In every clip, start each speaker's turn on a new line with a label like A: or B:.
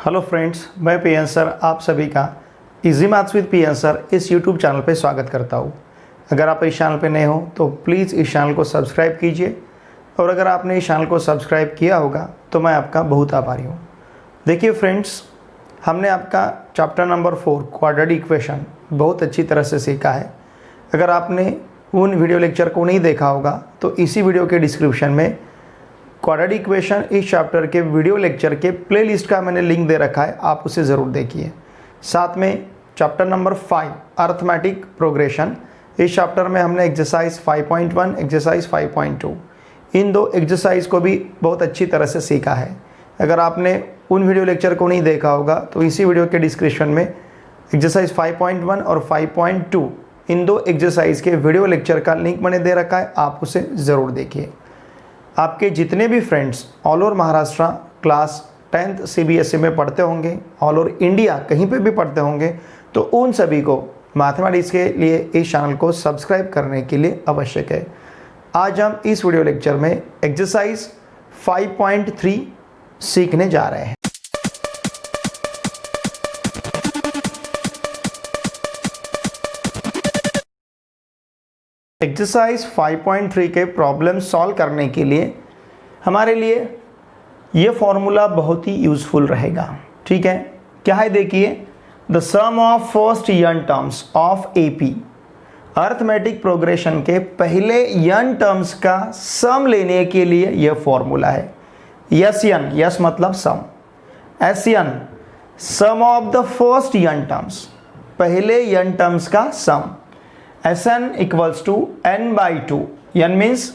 A: Hello friends, मैं PN sir आप सभी का easy maths with PN sir इस यूट्यूब चैनल पे स्वागत करता हूँ। अगर आप इस चैनल पे नए हो तो प्लीज़ इस चैनल को सब्सक्राइब कीजिए, और अगर आपने इस चैनल को सब्सक्राइब किया होगा तो मैं आपका बहुत आभारी हूँ। देखिए फ्रेंड्स, हमने आपका चैप्टर नंबर 4 क्वाड्रेटिक इक्वेशन बहुत अच्छी तरह से सीखा है। अगर आपने उन वीडियो लेक्चर को नहीं देखा होगा तो इसी वीडियो के डिस्क्रिप्शन में क्वाड्रेटिक इक्वेशन इस चैप्टर के वीडियो लेक्चर के प्लेलिस्ट का मैंने लिंक दे रखा है, आप उसे ज़रूर देखिए। साथ में चैप्टर नंबर 5 अर्थमेटिक प्रोग्रेशन, इस चैप्टर में हमने एक्सरसाइज 5.1 एक्सरसाइज 5.2 इन दो एक्सरसाइज को भी बहुत अच्छी तरह से सीखा है। अगर आपने उन वीडियो लेक्चर को नहीं देखा होगा तो इसी वीडियो के डिस्क्रिप्शन में एक्सरसाइज 5.1 और 5.2 इन दो एक्सरसाइज के वीडियो लेक्चर का लिंक मैंने दे रखा है, आप उसे ज़रूर देखिए। आपके जितने भी friends all over Maharashtra class 10th CBSE में पढ़ते होंगे, ऑल ओवर इंडिया कहीं पे भी पढ़ते होंगे, तो उन सभी को मैथमेटिक्स के लिए इस चैनल को सब्सक्राइब करने के लिए आवश्यक है। आज हम इस वीडियो लेक्चर में एक्सरसाइज 5.3 सीखने जा रहे हैं। एक्सरसाइज 5.3 के प्रॉब्लम सॉल्व करने के लिए हमारे लिए ये फॉर्मूला बहुत ही यूज़फुल रहेगा। ठीक है, क्या है देखिए, the sum of first n terms of AP arithmetic progression के पहले n टर्म्स का सम लेने के लिए यह फॉर्मूला है। SN, यस मतलब sum, SN sum of the first n terms, पहले n टर्म्स का sum. Sn equals to n/2, n means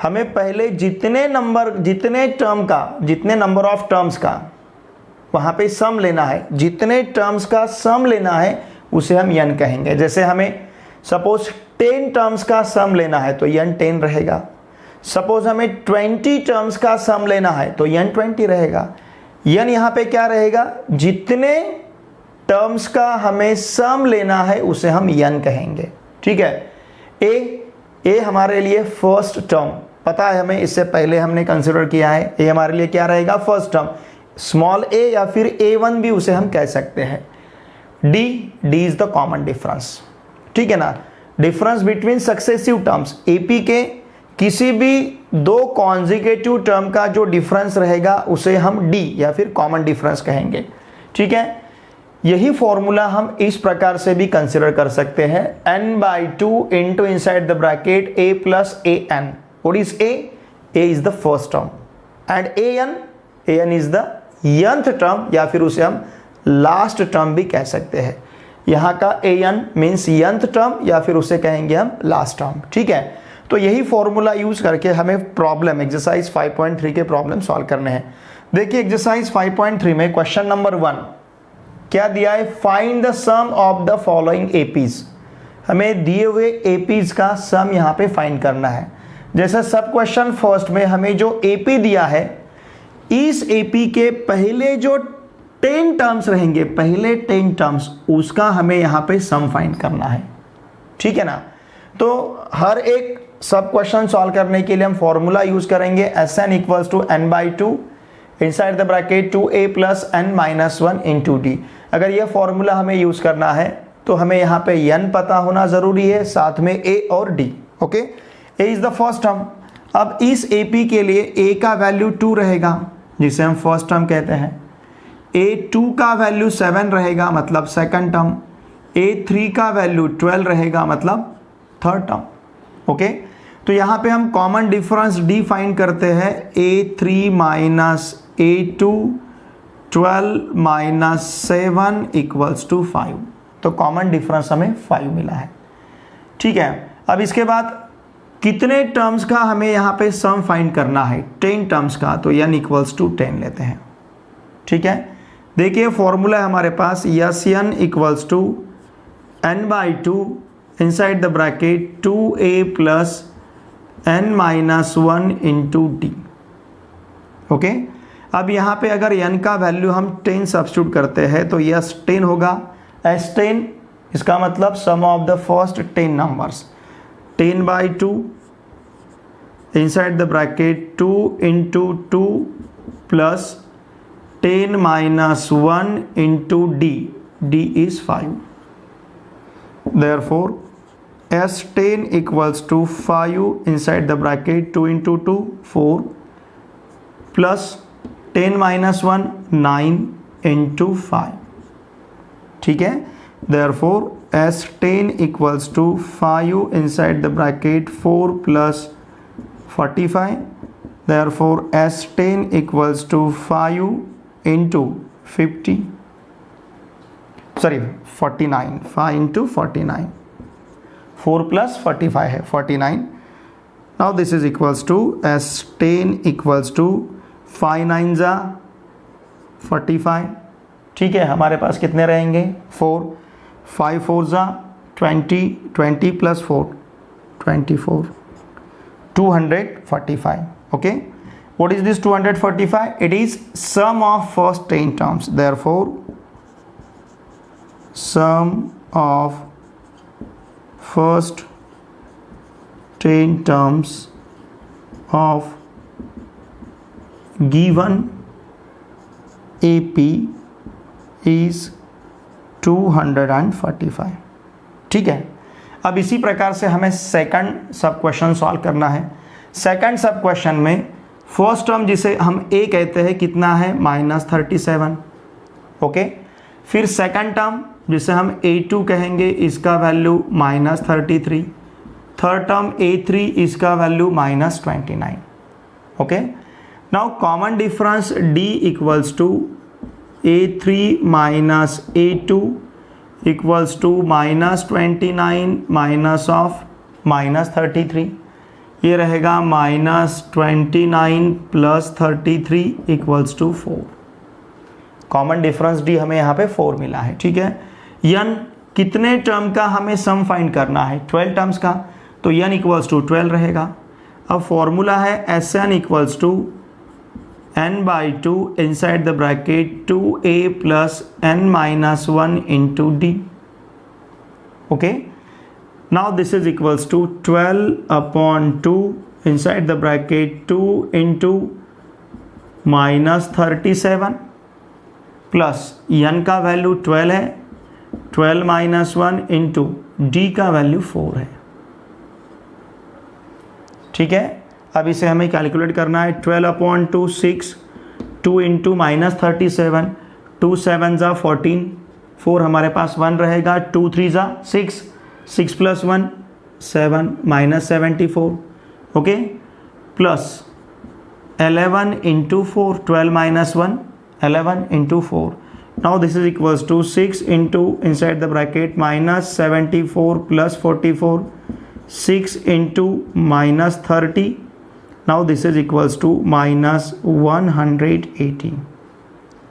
A: हमें पहले जितने नंबर ऑफ टर्म्स का वहाँ पे सम लेना है, जितने टर्म्स का सम लेना है उसे हम n कहेंगे। जैसे हमें सपोज 10 टर्म्स का सम लेना है तो n 10 रहेगा। सपोज हमें 20 टर्म्स का सम लेना है तो n 20 रहेगा। n यहाँ पे क्या रहेगा, जितने टर्म्स का हमें सम लेना है उसे हम n कहेंगे। ठीक है, ए हमारे लिए फर्स्ट टर्म पता है हमें, इससे पहले हमने कंसिडर किया है। ए हमारे लिए क्या रहेगा, फर्स्ट टर्म, स्मॉल a या फिर A1 भी उसे हम कह सकते हैं। D is the common difference. ठीक है ना, difference between successive terms, AP के किसी भी दो कॉन्जिक्यूटिव टर्म का जो डिफरेंस रहेगा उसे हम D या फिर कॉमन डिफरेंस कहेंगे। ठीक है, यही फॉर्मूला हम इस प्रकार से भी कंसिडर कर सकते हैं, n/2 into inside the bracket a plus an। What is a? a is the first term and an is the nth term, या फिर उसे हम लास्ट टर्म भी कह सकते हैं। यहाँ का an मीन्स nth टर्म या फिर उसे कहेंगे हम लास्ट टर्म। ठीक है, तो यही फॉर्मूला यूज करके हमें प्रॉब्लम एक्सरसाइज 5.3 के प्रॉब्लम सॉल्व करने हैं। देखिए एक्सरसाइज 5.3 में क्वेश्चन नंबर 1 क्या दिया है, find the sum of the following APs। हमें दिए हुए APs का सम यहाँ पे फाइंड करना है। जैसे सब क्वेश्चन फर्स्ट में हमें जो AP दिया है, इस AP के पहले जो 10 टर्म्स रहेंगे, पहले 10 टर्म्स, उसका हमें यहाँ पे सम फाइंड करना है। ठीक है ना, तो हर एक सब क्वेश्चन सॉल्व करने के लिए हम फॉर्मूला यूज करेंगे, Sn equals to n/2 inside the bracket 2a plus n-1 into D. अगर यह फॉर्मूला हमें यूज करना है तो हमें यहाँ पे n पता होना जरूरी है, साथ में a और d। Okay, a is the first term. अब इस AP के लिए a का वैल्यू 2 रहेगा जिसे हम फर्स्ट टर्म कहते हैं, a2 का वैल्यू 7 रहेगा मतलब सेकंड टर्म, a3 का वैल्यू 12 रहेगा मतलब थर्ड टर्म। ओके, तो यहाँ पे हम कॉमन डिफरेंस D फाइंड करते हैं, a3 minus a2 12 minus 7 equals to 5। तो कॉमन डिफरेंस हमें 5 मिला है। ठीक है, अब इसके बाद कितने टर्म्स का हमें यहाँ पे सम फाइंड करना है, 10 टर्म्स का, तो n इक्वल्स टू 10 लेते हैं। ठीक है, देखिए फॉर्मूला है हमारे पास, Sn equals to n/2 inside the bracket 2a plus n-1 into D. Okay, अब यहाँ पे अगर n का वैल्यू हम 10 सब्स्टिट्यूट करते हैं तो यस 10 होगा। S10 इसका मतलब sum of the first 10 numbers, 10/2 inside the bracket 2 into 2 plus 10 minus 1 into d. d is 5. Therefore S10 equals to 5 inside the bracket 2 into 2 4 plus 10 minus 1 9 into 5. ठीक है, therefore S10 equals to 5 inside the bracket 4 plus 45. Therefore S10 equals to 5 into 50. Sorry 49. 5 into 49. 4 plus 45 है 49. Now this is equals to S10 equals to 5 9 जा 45. ठीक है, हमारे पास कितने रहेंगे 4. 5 4 जा 20. 20 plus 4 24. 245. Okay, what is this 245? It is sum of first 10 terms. Therefore sum of first 10 terms of given AP is 245. ठीक है, अब इसी प्रकार से हमें सेकंड सब क्वेश्चन सॉल्व करना है. सेकंड सब क्वेश्चन में फर्स्ट टर्म जिसे हम A कहते हैं कितना है -37. ओके, फिर सेकंड टर्म जिसे हम A2 कहेंगे इसका वैल्यू -33. थर्ड टर्म A3 इसका value -29. Okay, now common difference D equals to A3 minus A2 equals to -29 minus of -33. ये रहेगा -29 plus 33 equals to 4. Common difference D हमें यहाँ पे 4 मिला है. ठीक है, n कितने टर्म का हमें सम फाइंड करना है 12 टर्म्स का, तो n इक्वल्स टू 12 रहेगा. अब फॉर्मूला है Sn equals to n/2 inside the bracket 2a plus n minus 1 into d. Okay, now this is equals to 12 upon 2 inside the bracket 2 into -37 plus n का value 12 है, 12 minus 1 into d का value 4 है. ठीक है, अब इसे हमें calculate करना है. 12 अपॉन 2 6, 2 इंटू -37, 2 7 ज़ा 14, 4 हमारे पास 1 रहेगा, 2 3 ज़ा 6, 6 plus 1 7 -74. Okay, plus 11 into 4, 12 minus 1 11 into 4. Now this is equals to 6 into inside the bracket -74 plus 44, 6 into -30. Now this is equals to -180.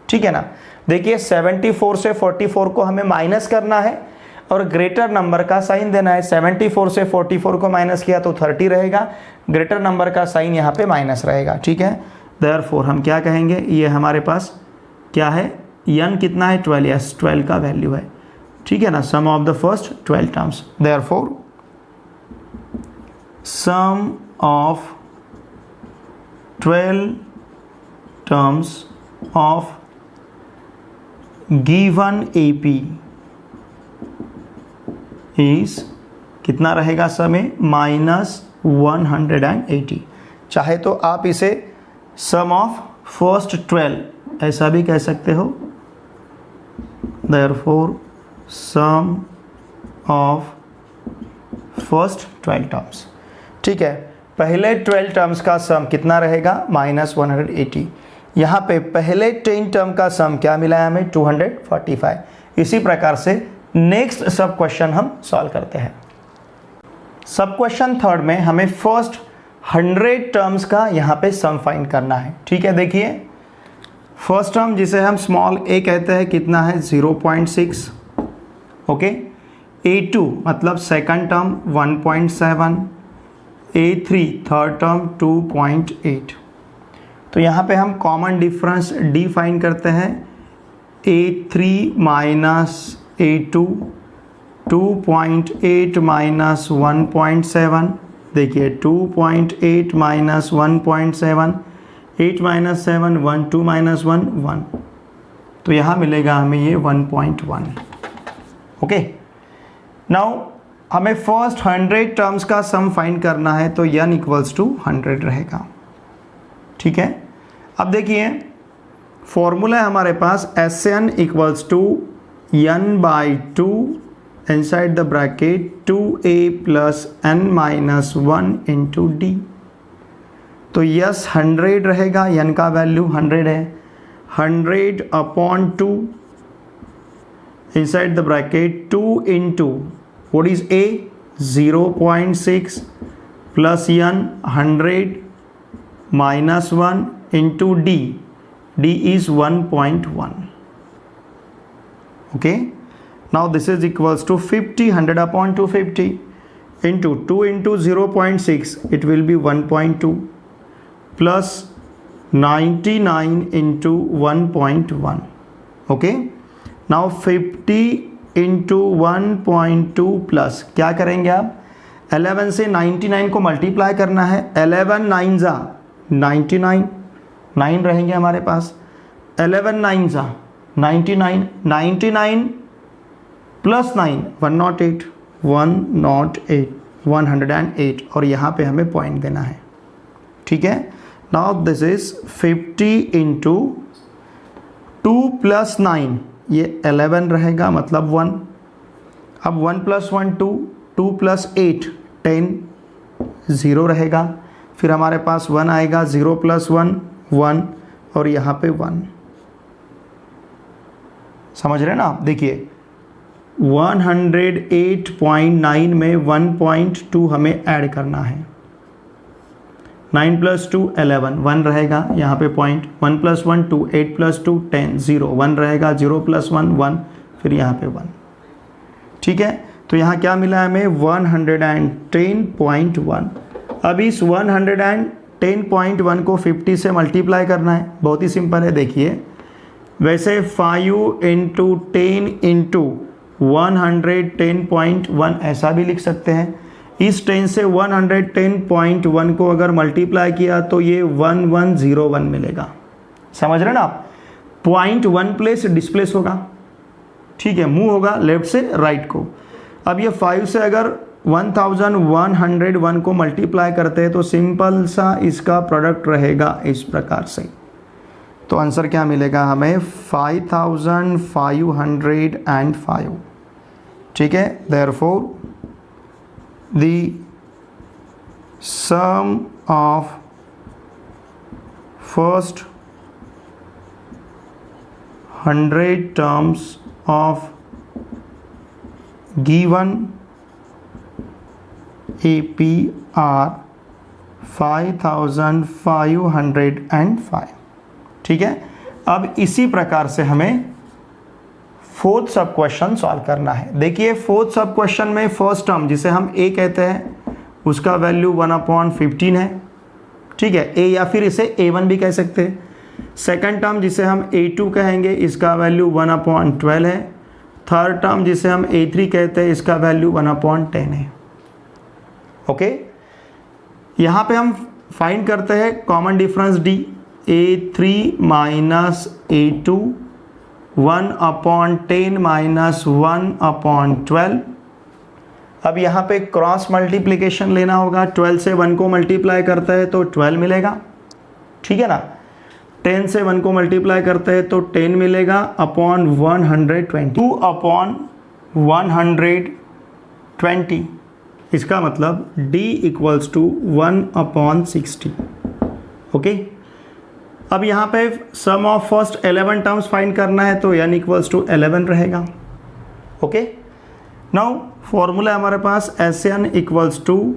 A: ठीक है ना, देखिए 74 से 44 को हमें माइनस करना है और ग्रेटर नंबर का साइन देना है. 74 से 44 को माइनस किया तो 30 रहेगा, ग्रेटर नंबर का साइन यहाँ पे माइनस रहेगा. ठीक है, देयरफॉर हम क्या कहेंगे, ये हमारे पास क्या है, n कितना है 12, यस 12 का वैल्यू है. ठीक है ना, sum of the first 12 terms. Therefore sum of 12 terms of given AP is कितना रहेगा समय -180. चाहे तो आप इसे सम ऑफ फर्स्ट 12 ऐसा भी कह सकते हो. Therefore sum of first 12 terms. ठीक है, पहले 12 टर्म्स का सम कितना रहेगा -180. यहाँ पे पहले 10 टर्म का सम क्या मिला है हमें 245. इसी प्रकार से नेक्स्ट सब क्वेश्चन हम सॉल्व करते हैं. सब क्वेश्चन थर्ड में हमें फर्स्ट 100 टर्म्स का यहाँ पे सम फाइंड करना है. ठीक है, देखिए फर्स्ट टर्म जिसे हम स्मॉल a कहते हैं कितना है 0.6. ओके, A2 मतलब second term 1.7, A3 third term 2.8. तो यहाँ पे हम कॉमन डिफरेंस D फाइंड करते हैं. A3 minus A2, 2.8 minus 1.7. देखिए 2.8 माइनस 1.7, 8 माइनस 7 1, 2 माइनस 1 1. तो यहाँ मिलेगा हमें ये 1.1। ओके, नाउ हमें फर्स्ट 100 टर्म्स का सम फाइंड करना है, तो n इक्वल्स टू 100 रहेगा। ठीक है, अब देखिए फॉर्मूला है हमारे पास Sn equals to n/2 inside the bracket 2a plus n minus 1 into D. तो यस 100 रहेगा, n का वैल्यू 100 है, 100/2 inside the bracket 2 into what is a 0.6 plus n 100 minus 1 into d is 1.1. Okay, now this is equals to 50, 100/250 into 2 into 0.6, it will be 1.2 plus 99 into 1.1. okay, now 50 into 1.2 plus क्या करेंगे आप, 11 से 99 को multiply करना है, 11 9 जा 99, 9 रहेंगे हमारे पास, 11 9 जा 99, 99 प्लस 9 108, 108 और यहाँ पे हमें पॉइंट देना है। ठीक है, now this is 50 into 2 plus 9, ये 11 रहेगा मतलब 1। अब 1 प्लस 1 2, 2 प्लस 8 10, 0 रहेगा, फिर हमारे पास 1 आएगा, 0 प्लस 1 1 और यहाँ पे 1। समझ रहे हैं ना आप, देखिए 108.9 में 1.2 हमें ऐड करना है, 9 प्लस 2 11, 1 रहेगा यहाँ पे पॉइंट, 1 प्लस 1 2, 8 प्लस 2 10, 0 1 रहेगा, 0 प्लस 1 1, फिर यहाँ पे 1। ठीक है, तो यहाँ क्या मिला हमें 110.1। अब इस 110.1 को 50 से मल्टीप्लाई करना है, बहुत ही सिंपल है। देखिए वैसे 5 इंटू 10 इंटू 110.1 ऐसा भी लिख सकते हैं। इस 10 से 110.1 को अगर मल्टीप्लाई किया तो ये 1101 मिलेगा। समझ रहे ना आप, पॉइंट 1 प्लेस डिस्प्लेस होगा। ठीक है, मूव होगा लेफ्ट से राइट को। अब ये 5 से अगर 1101 को मल्टीप्लाई करते हैं तो सिंपल सा इसका प्रोडक्ट रहेगा इस प्रकार से। तो आंसर क्या मिलेगा हमें 5505। ठीक है, therefore the sum of first 100 terms of given AP are 5505। ठीक है, अब इसी प्रकार से हमें फोर्थ सब क्वेश्चन सॉल्व करना है। देखिए फोर्थ सब क्वेश्चन में फर्स्ट टर्म जिसे हम a कहते हैं उसका वैल्यू 1/15 है। ठीक है, a या फिर इसे a1 भी कह सकते हैं। सेकंड टर्म जिसे हम a2 कहेंगे इसका वैल्यू 1/12 है। थर्ड टर्म जिसे हम a3 कहते हैं इसका वैल्यू 1/10 है। ओके, यहाँ पे हम फाइंड करते हैं common difference d, a3 minus a2 1/10 minus 1/12। अब यहाँ पे क्रॉस मल्टीप्लिकेशन लेना होगा, 12 से 1 को मल्टीप्लाई करता है तो 12 मिलेगा। ठीक है ना, 10 से 1 को मल्टीप्लाई करते हैं तो 10 मिलेगा अपॉन 120, 2/120। इसका मतलब d इक्वल्स टू 1/60। ओके, अब यहाँ पे सम ऑफ फर्स्ट 11 टर्म्स फाइंड करना है तो n इक्वल्स टू 11 रहेगा। ओके, नाउ फॉर्मूला हमारे पास Sn equals to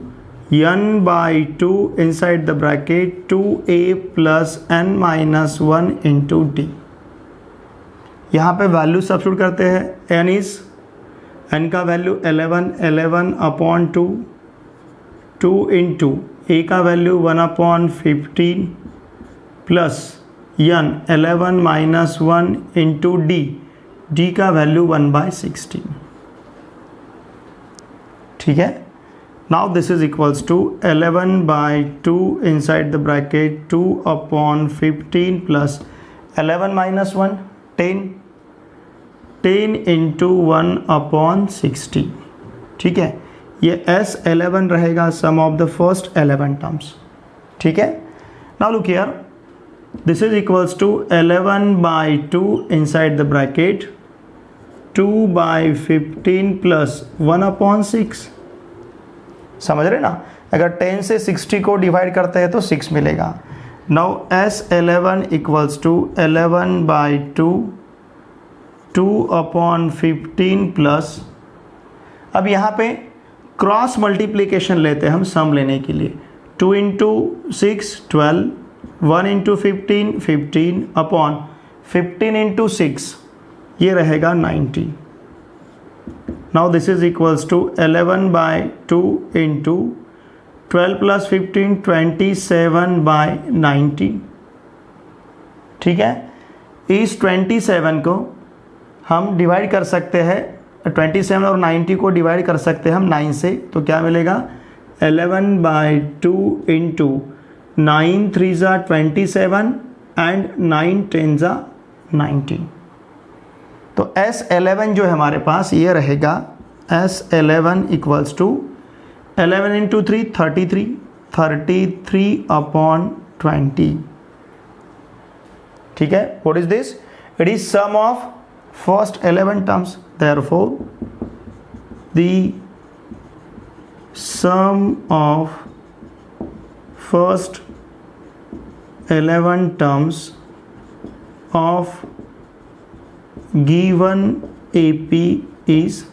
A: n/2 inside the bracket 2a plus n minus 1 into D. यहाँ पे वैल्यू सब्स्टिट्यूट करते हैं। n का वैल्यू 11/2, 2 इंटू a का value 1/15 plus n 11 minus 1 into d का वैल्यू 1/16। ठीक है, now this is equals to 11/2 inside the bracket 2/15 plus 11 minus 1 10 into 1/60, ठीक है। ये S11 रहेगा, सम ऑफ द फर्स्ट 11 टर्म्स, ठीक है। Now look here, this is equals to 11/2 inside the bracket 2/15 plus 1/6, समझ रहे ना। अगर 10 से 60 को डिवाइड करते हैं तो 6 मिलेगा। Now S11 equals to 11/2 2/15 plus, अब यहाँ पे क्रॉस मल्टीप्लिकेशन लेते हैं हम सम लेने के लिए। 2 इंटू 6 12, 1 इंटू 15 15 अपॉन 15 इंटू 6 ये रहेगा 90। Now this is equals to 11/2 into 12 plus 15 27/90, ठीक है। इस 27 को हम डिवाइड कर सकते हैं, 27 और 90 को डिवाइड कर सकते हैं हम 9 से, तो क्या मिलेगा 11/2 इंटू 9 3 ज़ा 27 एंड 9 10 ज़ा 90। तो S11 जो है हमारे पास ये रहेगा, S11 इक्वल्स टू 11 इंटू 3 33/20, ठीक है। What is this? It is sum of first 11 terms, therefore the sum of first 11 terms of given AP is,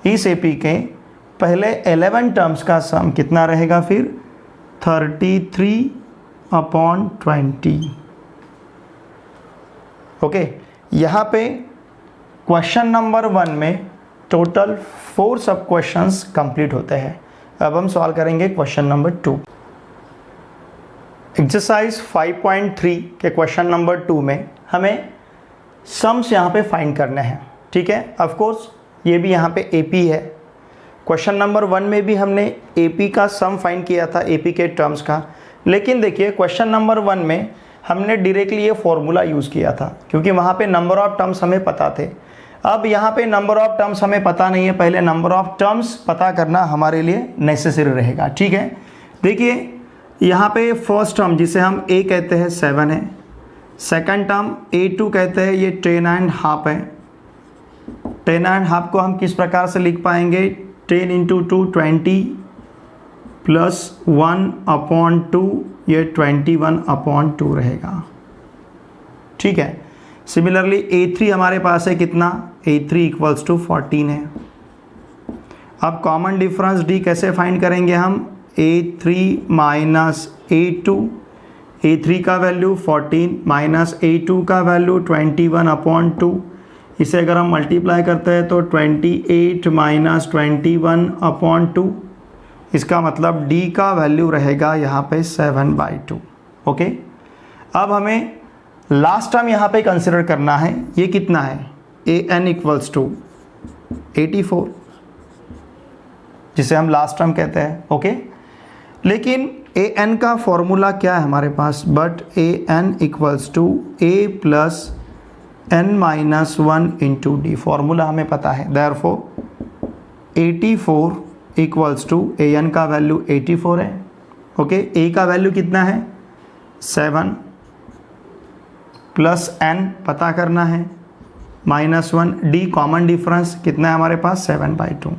A: इस AP के पहले 11 टर्म्स का सम कितना रहेगा फिर 33/20। ओके, यहाँ पे क्वेश्चन नंबर 1 में टोटल 4 सब क्वेश्चंस कंप्लीट होते हैं। अब हम सॉल्व करेंगे क्वेश्चन नंबर 2। एक्सरसाइज 5.3 के क्वेश्चन नंबर 2 में हमें सम्स यहाँ पे फाइंड करने हैं, ठीक है। ऑफ कोर्स ये भी यहाँ पे AP है। क्वेश्चन नंबर 1 में भी हमने AP का सम फाइंड किया था, AP के टर्म्स का, लेकिन देखिए क्वेश्चन नंबर 1 में हमने डायरेक्टली ये फॉर्मूला यूज़ किया था क्योंकि वहाँ पे नंबर ऑफ टर्म्स हमें पता थे। अब यहाँ पे नंबर ऑफ टर्म्स हमें पता नहीं है, पहले नंबर ऑफ टर्म्स पता करना हमारे लिए नेसेसरी रहेगा, ठीक है। देखिए यहाँ पे फर्स्ट टर्म जिसे हम A कहते हैं 7 है, सेकंड टर्म A2 कहते हैं ये 10.5 है। 10.5 को हम किस प्रकार से लिख पाएंगे, 10 इंटू 2 20 प्लस 1/2 ये 21/2 रहेगा, ठीक है। सिमिलरली A3 हमारे पास है कितना, A3 इक्वल्स टू 14 है। अब कॉमन डिफरेंस D कैसे फाइंड करेंगे हम, A3 माइनस A2, A3 का वैल्यू 14 माइनस A2 का वैल्यू 21/2, इसे अगर हम मल्टीप्लाई करते हैं तो 28 माइनस 21/2, इसका मतलब D का वैल्यू रहेगा यहाँ पे 7/2। ओके, अब हमें लास्ट टर्म यहाँ पे कंसिडर करना है, ये कितना है, AN इक्वल्स टू 84 जिसे हम लास्ट टर्म कहते हैं। ओके, लेकिन AN का फॉर्मूला क्या है हमारे पास, but AN equals to A plus n-1 into D, formula हमें पता है। देयरफॉर 84 इक्वल्स टू AN का वैल्यू 84 है। ओके, A का वैल्यू कितना है 7 प्लस n पता करना है -1, D कॉमन डिफरेंस कितना है हमारे पास 7/2।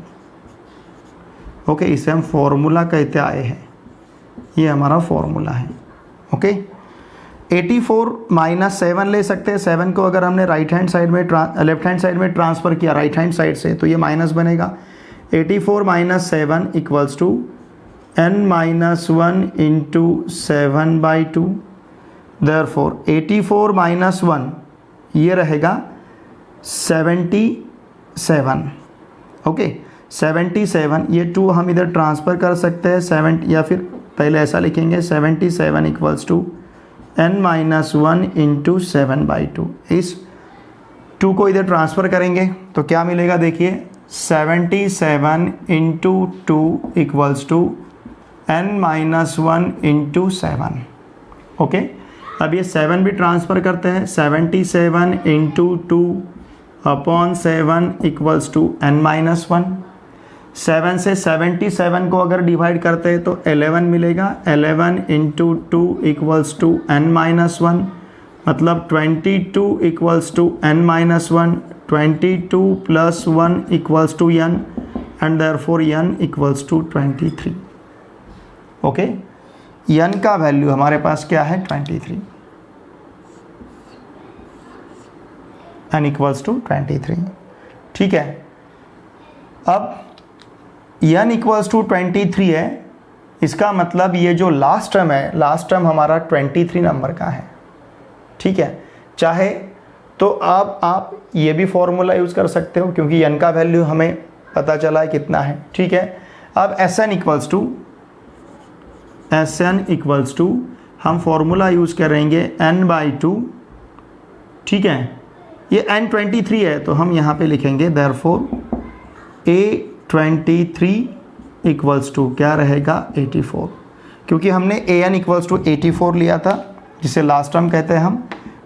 A: ओके, इसे हम फॉर्मूला कहते आए हैं, ये हमारा फॉर्मूला है। ओके, 84 माइनस 7 ले सकते हैं, 7 को अगर हमने राइट हैंड साइड में लेफ्ट हैंड साइड में ट्रांसफ़र किया राइट हैंड साइड से तो ये माइनस बनेगा। 84 minus 7 equals to n-1 into 7/2। Therefore 84 minus 1 ये रहेगा 77। ओके, 77, ये 2 हम इधर ट्रांसफ़र कर सकते हैं 7, या फिर पहले ऐसा लिखेंगे 77 इक्वल्स टू n-1 इंटू 7/2। इस 2 को इधर ट्रांसफ़र करेंगे तो क्या मिलेगा, देखिए 77 into 2 equals to n-1 into 7। Okay, अब ये 7 भी ट्रांसफ़र करते हैं, 77 into 2 upon 7 equals to n-1। 7 से 77 को अगर डिवाइड करते हैं तो 11 मिलेगा, 11 इंटू 2 इक्वल्स टू n-1, मतलब 22 equals to n-1, 22 plus 1 equals to n and therefore n equals to 23। Okay, n का वैल्यू हमारे पास क्या है 23, n इक्वल्स टू 23। ठीक है, अब n इक्वल्स टू 23 है, इसका मतलब ये जो लास्ट टर्म है, लास्ट टर्म हमारा 23 नंबर का है। ठीक है, चाहे तो आप ये भी फॉर्मूला यूज़ कर सकते हो क्योंकि n का वैल्यू हमें पता चला है कितना है। ठीक है, अब Sn इक्वल्स टू हम फॉर्मूला यूज़ करेंगे n/2। ठीक है, ये n23 है तो हम यहाँ पे लिखेंगे देयरफॉर A23 इक्वल्स टू क्या रहेगा 84, क्योंकि हमने an इक्वल्स टू 84 लिया था जिसे लास्ट टर्म कहते हैं हम,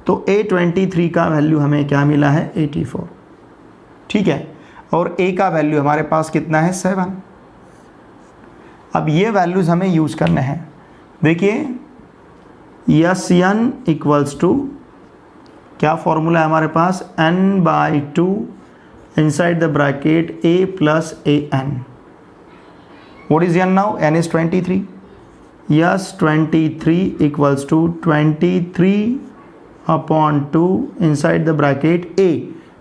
A: तो A23 का वैल्यू हमें क्या मिला है 84। ठीक है, और A का वैल्यू हमारे पास कितना है 7। अब ये वैल्यूज़ हमें यूज़ करने हैं। देखिए Sn इक्वल्स टू क्या फॉर्मूला है हमारे पास, n/2 inside the bracket a plus an। What is n now, n is 23। S 23 equals to 23 upon 2 inside the bracket a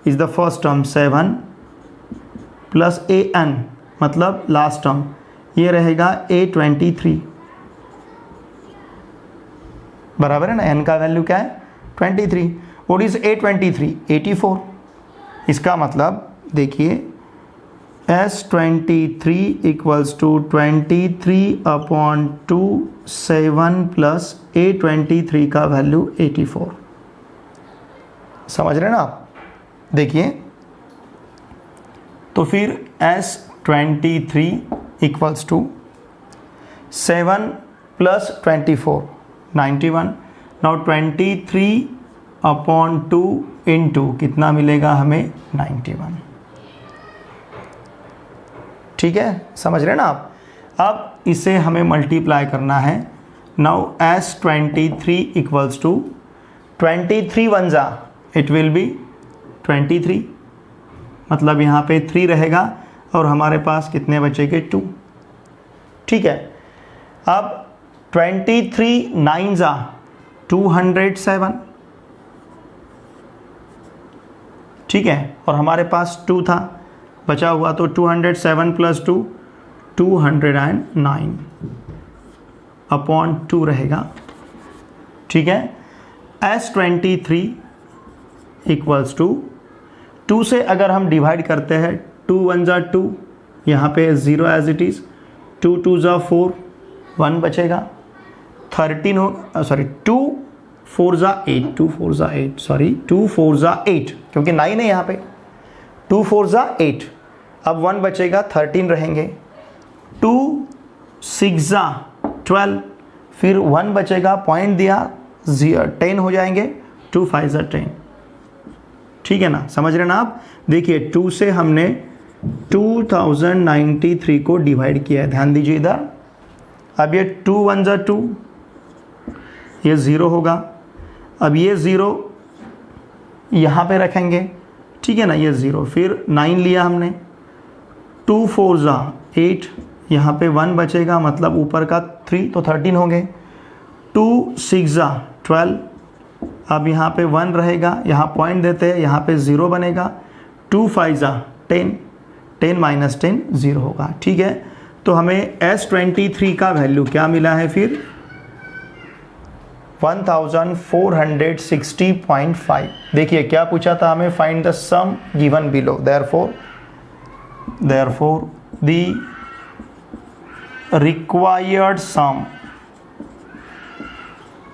A: is the first term 7 plus an मतलब last term, ये रहेगा A23 बराबर है ना, n का value क्या है 23। What is A23, 84। इसका मतलब देखिए S23 equals to 23 upon 2 7 plus A23 का वैल्यू 84। समझ रहे हैं ना आप। देखिए तो फिर S23 equals to 7 plus 24 91। Now 23 upon 2 into कितना मिलेगा हमें 91। ठीक है, समझ रहे हैं ना आप। अब इसे हमें मल्टीप्लाई करना है। Now S23 equals to 23 one जा इट विल बी 23, मतलब यहाँ पे 3 रहेगा और हमारे पास कितने बचेंगे 2। ठीक है, अब 23 9 जा 207। ठीक है, और हमारे पास 2 था बचा हुआ, तो 207 प्लस 2 209 अपॉन 2 रहेगा। ठीक है, S23 इक्वल्स टू 2 से अगर हम डिवाइड करते हैं 2 1 जा 2, यहाँ पे 0 एज इट इज़, 2 2 जा 4 1 बचेगा, 13 हो सॉरी 2 4 जा 8 2 4 जा 8 सॉरी 2 4 जा 8 क्योंकि 9 है यहाँ पे, 2 4 जा 8। अब 1 बचेगा 13 रहेंगे, 2 6 जा 12, फिर 1 बचेगा पॉइंट दिया 10 हो जाएंगे, 2 5 जा 10। ठीक है ना, समझ रहे ना आप। देखिए 2 से हमने 2093 को डिवाइड किया है, ध्यान दीजिए इधर। अब ये 2 1 जा 2, ये 0 होगा। अब ये 0 यहाँ पे रखेंगे, ठीक है ना, ये 0, फिर 9 लिया हमने, 2 4 जा 8, यहाँ पे 1 बचेगा मतलब ऊपर का 3 तो 13 होंगे, 2 6 जा 12, अब यहाँ पे 1 रहेगा, यहाँ पॉइंट देते हैं, यहाँ पे 0 बनेगा, 2 5 जा 10, 10 माइनस 10 0 होगा। ठीक है, तो हमें S23 का वैल्यू क्या मिला है फिर 1460.5। देखिए क्या पूछा था हमें, find the sum given below, therefore the required sum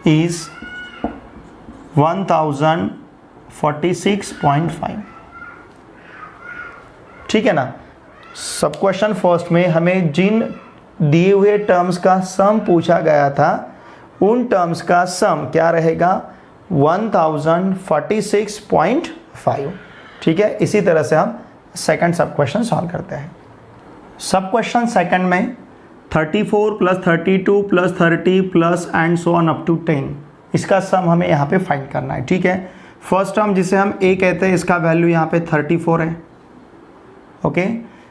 A: is 1046.5। ठीक है ना। सब क्वेश्चन फर्स्ट में हमें जिन दिए हुए टर्म्स का सम पूछा गया था उन टर्म्स का सम क्या रहेगा 1046.5। ठीक है, इसी तरह से हम सेकंड सब क्वेश्चन सॉल्व करते हैं। सब क्वेश्चन सेकंड में 34 plus 32 plus 30 plus and so on up to 10, इसका सम हमें यहाँ पे फाइंड करना है। ठीक है, फर्स्ट टर्म जिसे हम a कहते हैं इसका वैल्यू यहाँ पे 34 है। ओके,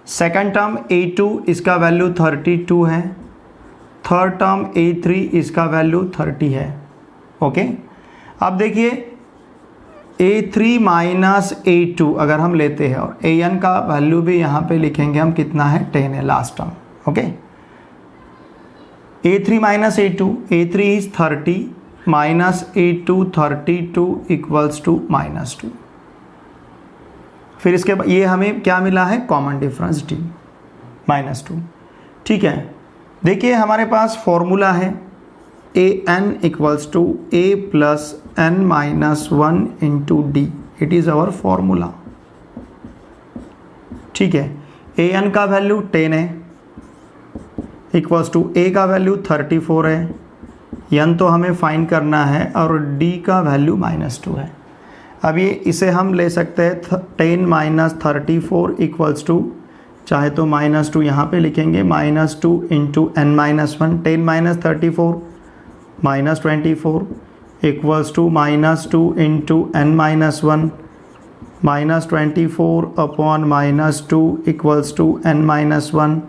A: सेकंड टर्म a2 इसका वैल्यू 32 है। थर्ड टर्म a3 इसका वैल्यू 30 है। ओके, अब देखिए a3 माइनस a2 अगर हम लेते हैं और an का वैल्यू भी यहाँ पे लिखेंगे हम, कितना है 10 है last term. Okay, a3 minus a3 is 30 minus a2 32 equals to -2। फिर इसके बाद ये हमें क्या मिला है, कॉमन डिफरेंस d -2। ठीक है, देखिए हमारे पास फॉर्मूला है an equals to a plus n minus 1 into D, it is our formula. ठीक है, an का वैल्यू 10 है इक्वल्स टू a का वैल्यू 34 है, n तो हमें फाइंड करना है और d का वैल्यू -2 है। अब ये इसे हम ले सकते हैं 10 माइनस 34 इक्वल्स टू, चाहे तो -2 यहाँ पे लिखेंगे, -2 into n minus 1, 10 minus 34 minus 24 equals to -2 into n minus 1 minus 24 upon -2 equals to n minus 1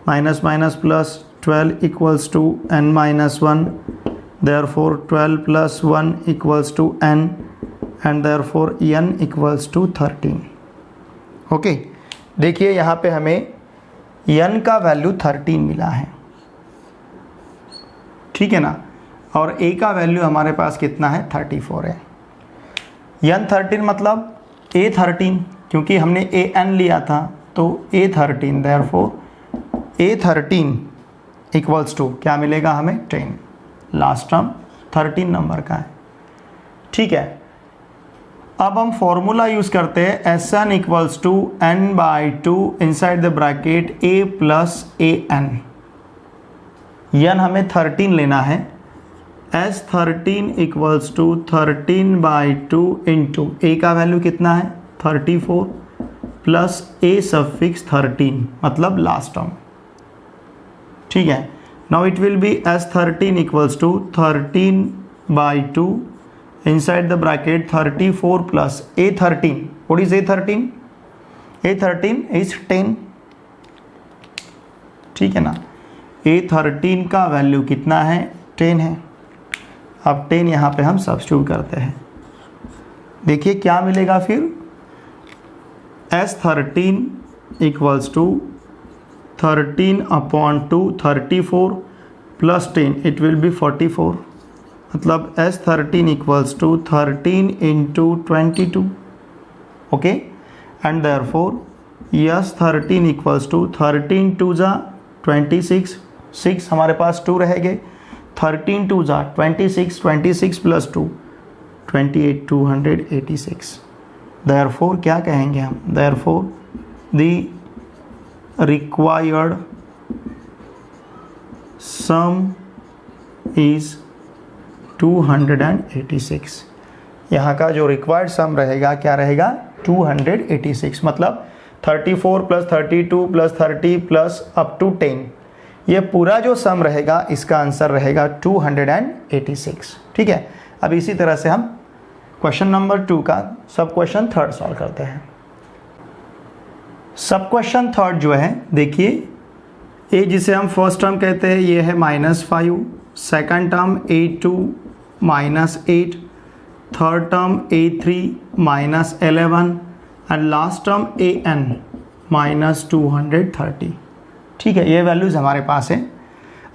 A: minus minus plus 12 equals to n minus 1, therefore 12 plus 1 equals to n and therefore n equals to 13। Okay, देखिए यहाँ पे हमें n का value 13 मिला है। ठीक है ना, और a का वैल्यू हमारे पास कितना है 34 है। n 13 मतलब a 13, क्योंकि हमने an लिया था तो a 13, therefore a 13 equals to क्या मिलेगा हमें 10, लास्ट टर्म 13 नंबर का है। ठीक है, अब हम फॉर्मूला यूज़ करते हैं Sn equals to n/2 inside the bracket a plus an। n हमें 13 लेना है, S13 equals to 13/2 into a का वैल्यू कितना है 34 प्लस a सफिक्स 13 मतलब लास्ट टर्म। ठीक है, now it will be S13 equals to 13/2 inside the bracket 34 plus a13. What is a13? a13 is 10। ठीक है ना, a13 का वैल्यू कितना है 10 है। अब 10 यहाँ पे हम सब्स्टिट्यूट करते हैं, देखिए क्या मिलेगा फिर, S13 equals to 13/2 34 plus 10, it will be 44, मतलब S13 equals to 13 into 22। Okay, and therefore S13 equals to 13 2 जा 26, 6 हमारे पास 2 रहेंगे, 13 2 जा 26, 26 प्लस 2 28, 286। देयरफॉर क्या कहेंगे हम, therefore the required sum is 286। यहाँ का जो रिक्वायर्ड सम रहेगा क्या रहेगा 286, मतलब 34 plus 32 plus 30 plus up to 10, ये पूरा जो सम रहेगा इसका आंसर रहेगा 286। ठीक है, अब इसी तरह से हम क्वेश्चन नंबर 2 का सब क्वेश्चन थर्ड सॉल्व करते हैं। सब क्वेश्चन थर्ड जो है, देखिए ये जिसे हम फर्स्ट टर्म कहते हैं ये है -5, second term a2 -8, third term a3 -11 and last term an -230। ठीक है, ये वैल्यूज़ हमारे पास है।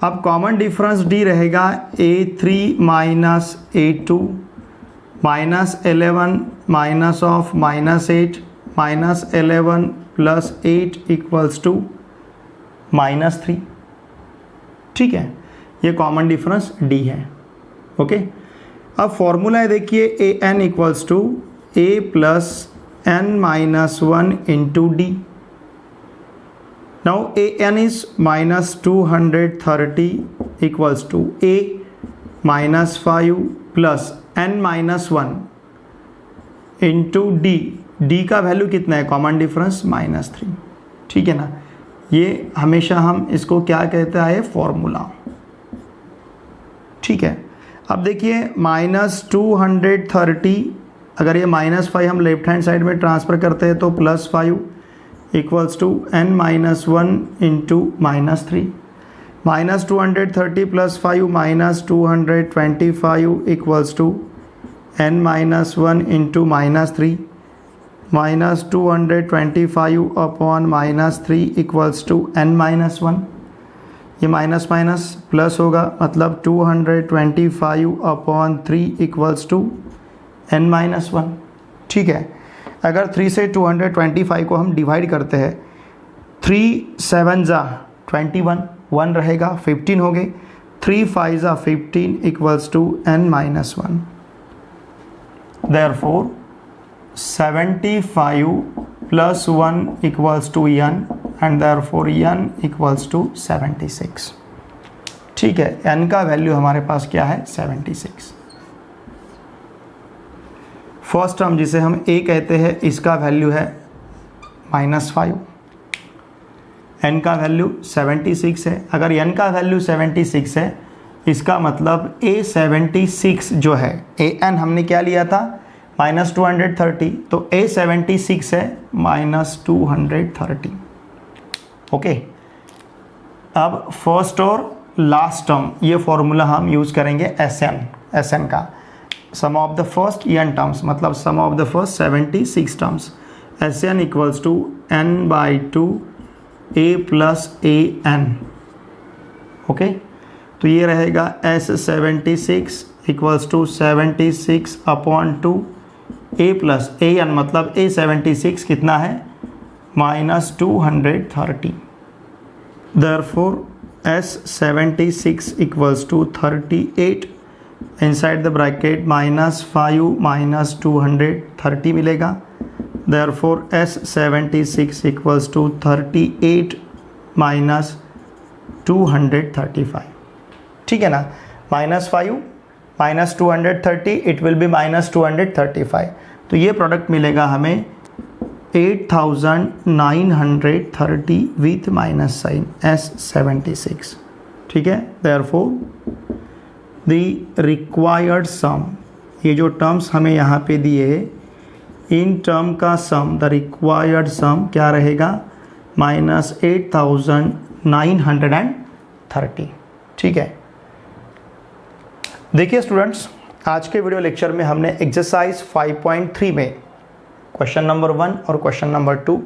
A: अब कॉमन डिफरेंस d रहेगा a3 -a2 -11 minus of -8 -11 plus 8 equals to -3। ठीक है, ये कॉमन डिफरेंस d है। ओके, अब फॉर्मूला है देखिए an equals to a plus n minus 1 into D. Now an is -230 equals to a -5 plus n-1 into D का value कितना है, कॉमन डिफरेंस -3, ठीक है ना। ये हमेशा हम इसको क्या कहते हैं, फॉर्मूला, ठीक है। अब देखिए -230, अगर ये -5 हम लेफ्ट हैंड साइड में ट्रांसफ़र करते हैं तो +5 equals to n-1 into -3, -230 + 5 -225 equals to n-1 into -3, -225 upon -3 equals to n-1, ये माइनस माइनस प्लस होगा, मतलब 225 अपॉन 3 इक्वल्स टू n-1, ठीक है। अगर 3 से 225 को हम डिवाइड करते हैं, 3 7 जा 21, 1 रहेगा, 15 हो गए, 3 5 जा 15 equals to n-1। Therefore 75 + 1 equals to n and therefore n equals to 76, ठीक है। n का वैल्यू हमारे पास क्या है, 76। फर्स्ट टर्म जिसे हम a कहते हैं, इसका वैल्यू है -5, n का वैल्यू 76 है। अगर n का वैल्यू 76 है, इसका मतलब A76 जो है, an हमने क्या लिया था, -230, तो A76 है -230, ओके। अब फर्स्ट और लास्ट टर्म, ये फॉर्मूला हम यूज़ करेंगे SN का, sum of the first n terms, मतलब sum of the first 76 terms. SN equals to n/2 A + AN, okay. तो ये रहेगा S76 equals to 76 upon 2 A + AN, मतलब A76 कितना है, -230। Therefore S76 equals to 38, inside the bracket -5 -230 मिलेगा। Therefore S76 equals to 38 -235, ठीक है ना। -5 -230, इट विल बी -235, तो ये प्रोडक्ट मिलेगा हमें 8930 विथ माइनस साइन S76, ठीक है। देयरफॉर द रिक्वायर्ड सम, ये जो टर्म्स हमें यहाँ पे दिए, इन टर्म का सम, द रिक्वायर्ड सम क्या रहेगा, -8930, ठीक है। देखिए स्टूडेंट्स, आज के वीडियो लेक्चर में हमने एक्सरसाइज 5.3 में क्वेश्चन नंबर 1 और क्वेश्चन नंबर 2,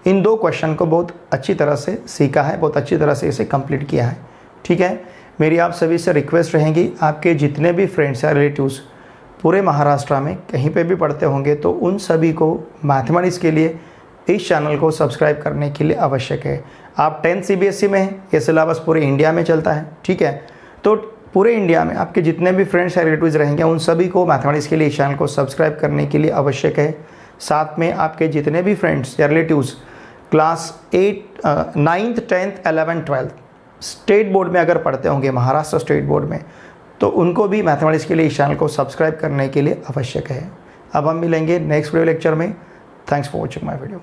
A: इन दो क्वेश्चन को बहुत अच्छी तरह से सीखा है, बहुत अच्छी तरह से इसे कंप्लीट किया है, ठीक है। मेरी आप सभी से रिक्वेस्ट रहेगी, आपके जितने भी फ्रेंड्स या रिलेटिव्स पूरे महाराष्ट्र में कहीं पे भी पढ़ते होंगे, तो उन सभी को मैथमेटिक्स के लिए इस चैनल को सब्सक्राइब करने के लिए आवश्यक है। आप 10th CBSE में हैं, ये सिलेबस पूरे इंडिया में चलता है, ठीक है। तो पूरे इंडिया में आपके जितने भी फ्रेंड्स या रिलेटिव्स रहेंगे, उन सभी को मैथमेटिक्स के लिए इस चैनल को सब्सक्राइब करने के लिए आवश्यक है। साथ में आपके जितने भी फ्रेंड्स या relatives class 8 9th 10th 11th 12th state board में अगर पढ़ते होंगे, महाराष्ट्र स्टेट बोर्ड में, तो उनको भी मैथमेटिक्स के लिए इस चैनल को सब्सक्राइब करने के लिए आवश्यक है। अब हम मिलेंगे नेक्स्ट वीडियो लेक्चर में। Thanks for watching my video.